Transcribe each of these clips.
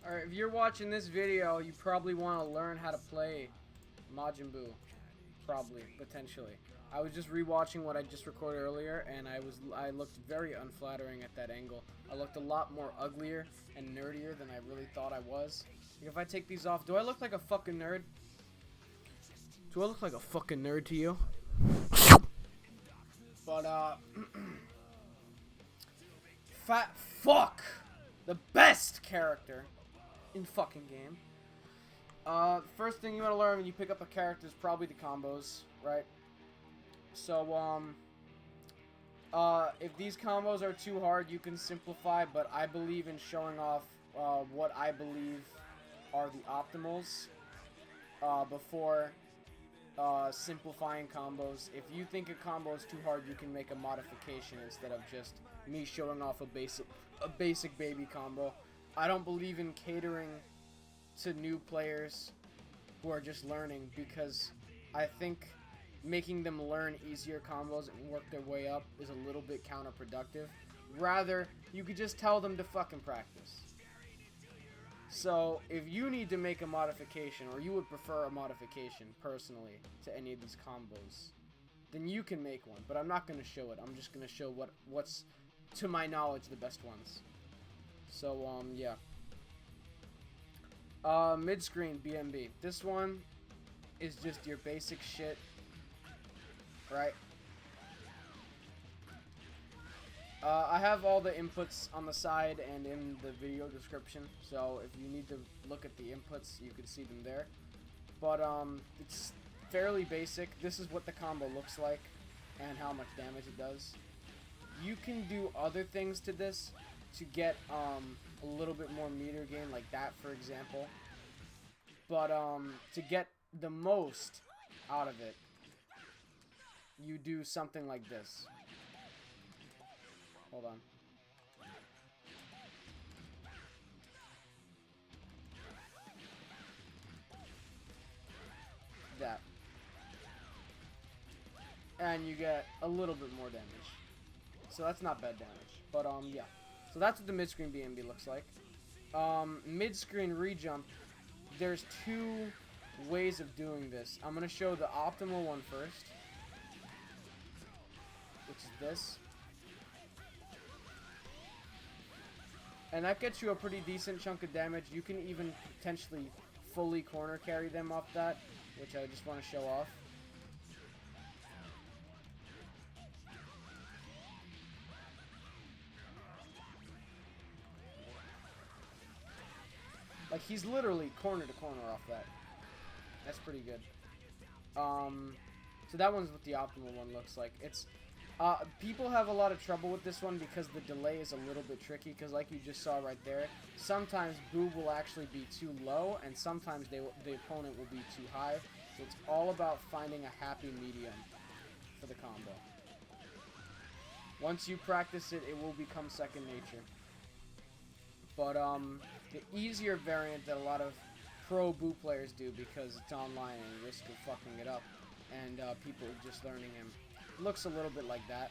or if you're watching this video, you probably want to learn how to play Majin Buu. Probably, potentially. I was just rewatching what I just recorded earlier, and I looked very unflattering at that angle. I looked a lot more uglier and nerdier than I really thought I was. If I take these off, do I look like a fucking nerd? Do I look like a fucking nerd to you? But fat fuck, the best character in fucking game. First thing you want to learn when you pick up a character is probably the combos, right? So, if these combos are too hard, you can simplify, but I believe in showing off, what I believe are the optimals, before, simplifying combos. If you think a combo is too hard, you can make a modification instead of just me showing off a basic baby combo. I don't believe in catering to new players who are just learning, because I think making them learn easier combos and work their way up is a little bit counterproductive. Rather, you could just tell them to fucking practice. So, if you need to make a modification, or you would prefer a modification, personally, to any of these combos, then you can make one. But I'm not going to show it. I'm just going to show what's, to my knowledge, the best ones. So, yeah. Midscreen BNB. This one is just your basic shit, right? I have all the inputs on the side and in the video description, so if you need to look at the inputs, you can see them there. But, it's fairly basic. This is what the combo looks like, and how much damage it does. You can do other things to this to get, a little bit more meter gain, like that, for example. But, to get the most out of it, you do something like this. Hold on. That. And you get a little bit more damage. So that's not bad damage. But, yeah. So that's what the Midscreen BNB looks like. Midscreen Rejump. There's two ways of doing this. I'm going to show the optimal one first, which is this. And that gets you a pretty decent chunk of damage. You can even potentially fully corner carry them off that, which I just want to show off. Like, he's literally corner to corner off that. That's pretty good. So that one's what the optimal one looks like. It's, people have a lot of trouble with this one because the delay is a little bit tricky, because like you just saw right there, sometimes Boo will actually be too low, and sometimes the opponent will be too high. So it's all about finding a happy medium for the combo. Once you practice it, it will become second nature. But, the easier variant that a lot of pro Boo players do, because it's online and risk of fucking it up, and people just learning him, looks a little bit like that.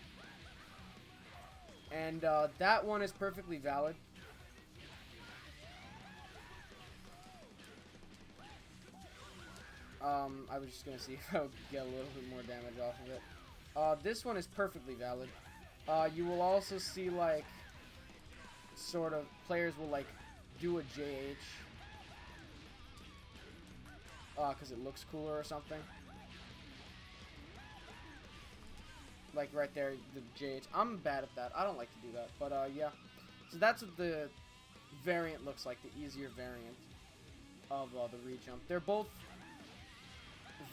And that one is perfectly valid. I was just gonna see if I would get a little bit more damage off of it. This one is perfectly valid. You will also see, like, sort of, players will, like, do a JH, because it looks cooler or something. Like right there, the JH. I'm bad at that. I don't like to do that. But, yeah. So that's what the variant looks like, the easier variant of the Rejump. They're both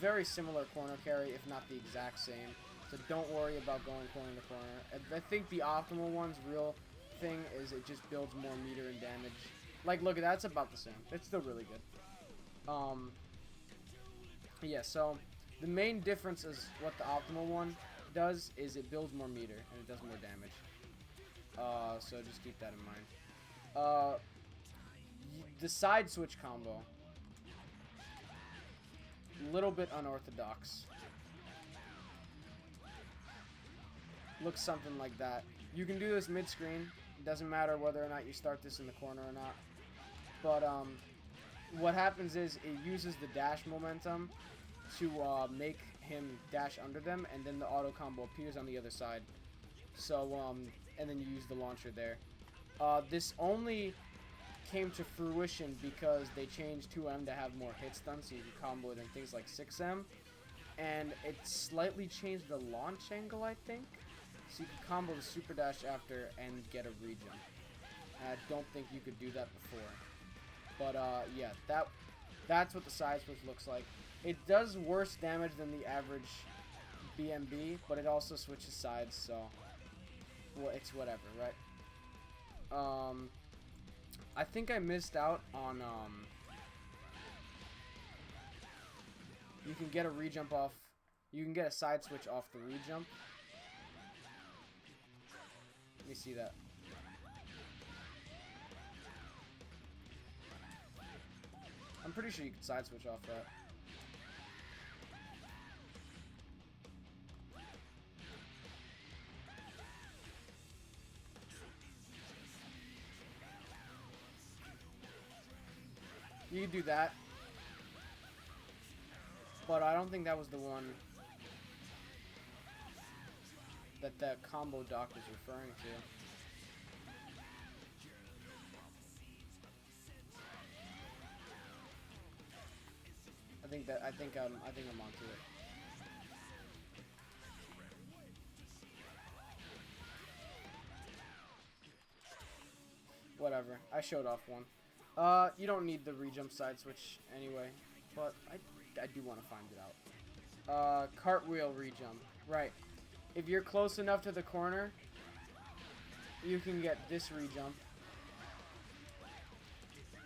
very similar corner carry, if not the exact same. So don't worry about going corner to corner. I think the optimal one's real thing is it just builds more meter and damage. Like, look, that's about the same. It's still really good. Yeah, so the main difference is what the optimal one does is it builds more meter and it does more damage. So just keep that in mind. The side switch combo, little bit unorthodox. Looks something like that. You can do this mid-screen. It doesn't matter whether or not you start this in the corner or not. But what happens is it uses the dash momentum to make him dash under them, and then the auto combo appears on the other side. So and then you use the launcher there. This only came to fruition because they changed 2M to have more hits done, so you can combo it in things like 6M. And it slightly changed the launch angle, I think. So you can combo the super dash after and get a rejump. And I don't think you could do that before. But yeah, that's what the side switch looks like. It does worse damage than the average BNB, but it also switches sides, so well, it's whatever, right? I think I missed out on you can get a rejump off. You can get a side switch off the rejump. Let me see that. I'm pretty sure you can side switch off that. You can do that. But I don't think that was the one that the combo doc was referring to. I think I'm onto it. Whatever. I showed off one. You don't need the rejump side switch anyway, but I do want to find it out. Cartwheel Rejump. Right. If you're close enough to the corner, you can get this rejump,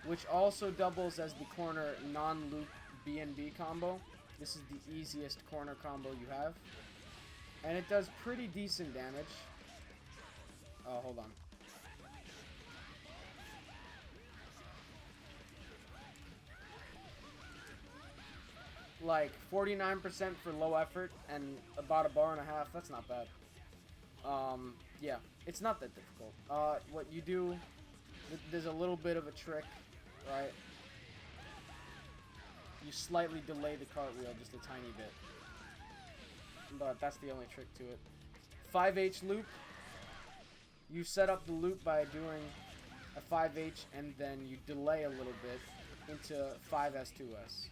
which also doubles as the corner non-loop BNB combo. This is the easiest corner combo you have, and it does pretty decent damage. Oh, hold on. Like 49% for low effort and about a bar and a half. That's not bad. Yeah, it's not that difficult. What you do, there's a little bit of a trick, right? You slightly delay the cartwheel just a tiny bit, but that's the only trick to it. 5H loop. You set up the loop by doing a 5H and then you delay a little bit into 5S2S.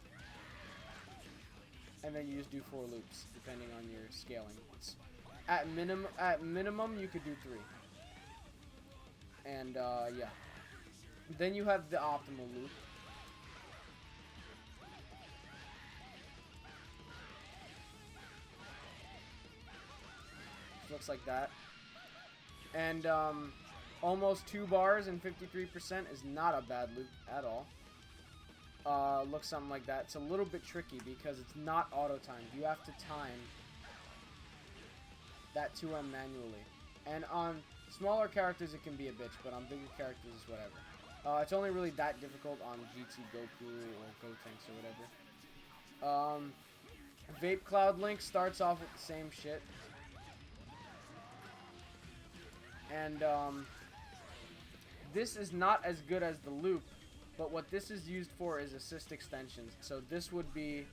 And then you just do 4 loops, depending on your scaling. At minimum, you could do 3. And, yeah. Then you have the optimal loop. Looks like that. And, almost 2 bars and 53% is not a bad loop at all. Looks something like that. It's a little bit tricky because it's not auto-timed. You have to time that 2M manually. And on smaller characters it can be a bitch, but on bigger characters it's whatever. It's only really that difficult on GT Goku or Gotenks or whatever. Vape Link starts off with the same shit. And this is not as good as the loop. But what this is used for is assist extensions. So this would be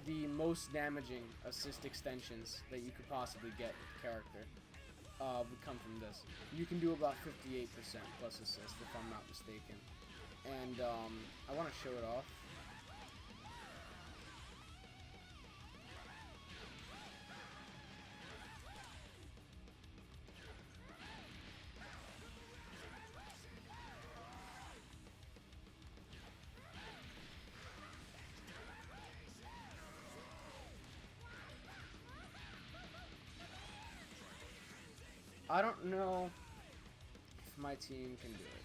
the most damaging assist extensions that you could possibly get with the character. Would come from this. You can do about 58% plus assist if I'm not mistaken. And I want to show it off. I don't know if my team can do it.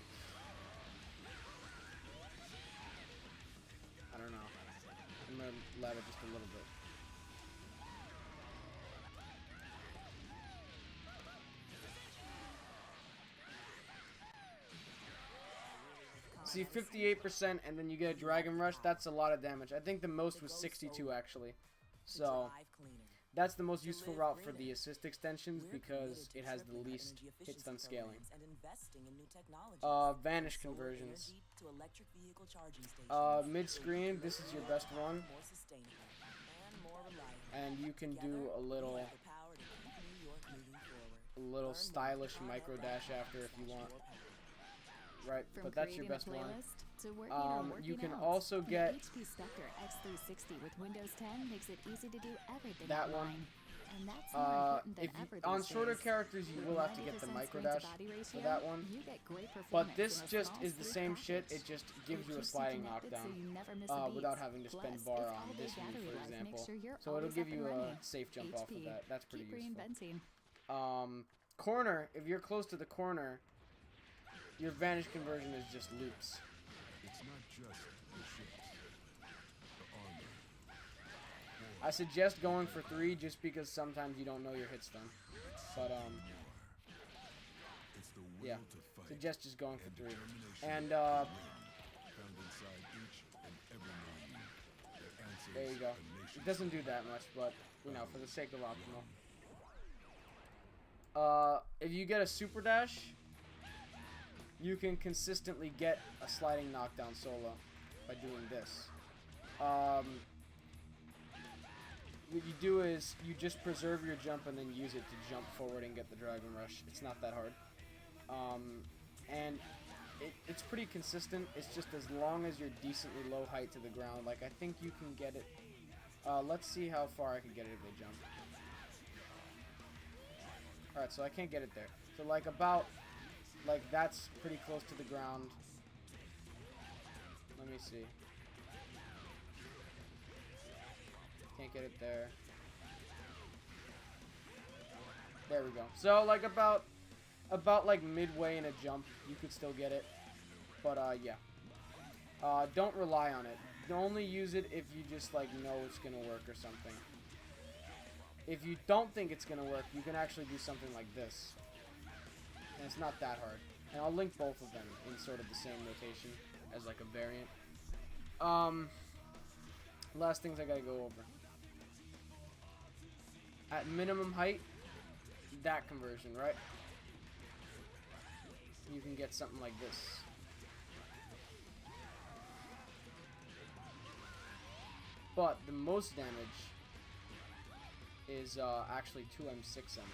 I don't know. I'm going to let it just a little bit. See, 58% and then you get a Dragon Rush. That's a lot of damage. I think the most was 62 actually. So That's the most useful route for the assist extensions because it has the least hit stun scaling. Vanish conversions. Mid-screen, this is your best one. And you can do a little stylish micro dash after if you want. Right, but that's your best one. You can also get HP Spectre X360 with Windows 10 makes it easy to do everything that online. one. And that's more important than ever On these shorter days. characters, you will have to get the micro dash for that one. But this just is the same shit. It just gives you a sliding knockdown without having to spend bar on this move, for example. So it'll give you a safe jump off of that. That's pretty useful. Corner, if you're close to the corner, your Vanish conversion is just loops. It's not just the ships, the armor. I suggest going for 3 just because sometimes you don't know your hit stun. But It's the will yeah, to fight. suggest just going for 3. And Found inside each and every name. The answers there you go. It doesn't do that much, but you know, for the sake of optimal. If you get a super dash, you can consistently get a sliding knockdown solo by doing this. What you do is you just preserve your jump and then use it to jump forward and get the Dragon Rush. It's not that hard. And it's pretty consistent. It's just as long as you're decently low height to the ground. Like, I think you can get it. Let's see how far I can get it if they jump. Alright, so I can't get it there. So, like, that's pretty close to the ground. Let me see. Can't get it there. There we go. So, like, about like midway in a jump, you could still get it. But, yeah. Don't rely on it. Only use it if you just, like, know it's gonna work or something. If you don't think it's gonna work, you can actually do something like this. And it's not that hard. And I'll link both of them in sort of the same notation as, like, a variant. Last things I gotta go over. At minimum height, that conversion, right? You can get something like this. But the most damage is actually 2M6M.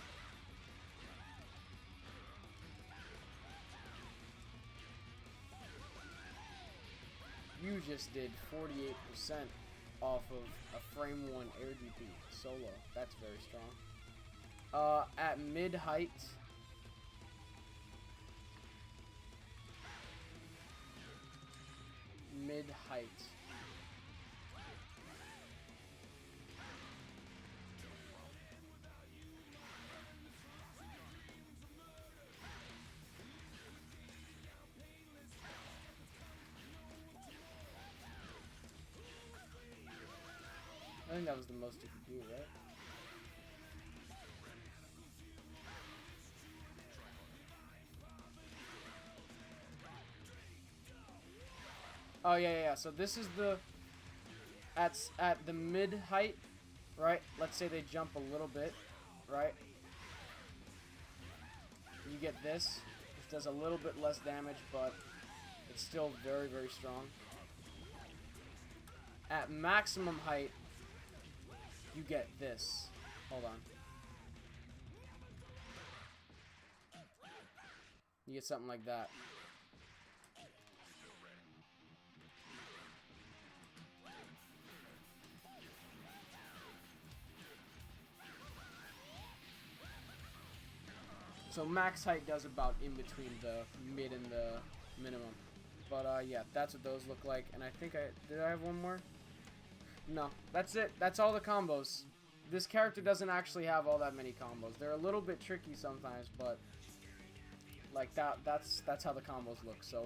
You just did 48% off of a frame 1 air DP solo. That's very strong. At mid height, I think that was the most you could do, right? Oh yeah. So this is the at the mid height, right? Let's say they jump a little bit, right? You get this. It does a little bit less damage, but it's still very, very strong. At maximum height, you get this. Hold on. You get something like that. So max height does about in between the mid and the minimum. But yeah, that's what those look like. And I think did I have one more? No, that's it. That's all the combos. This character doesn't actually have all that many combos. They're a little bit tricky sometimes, but like that's how the combos look. So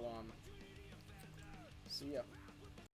see ya.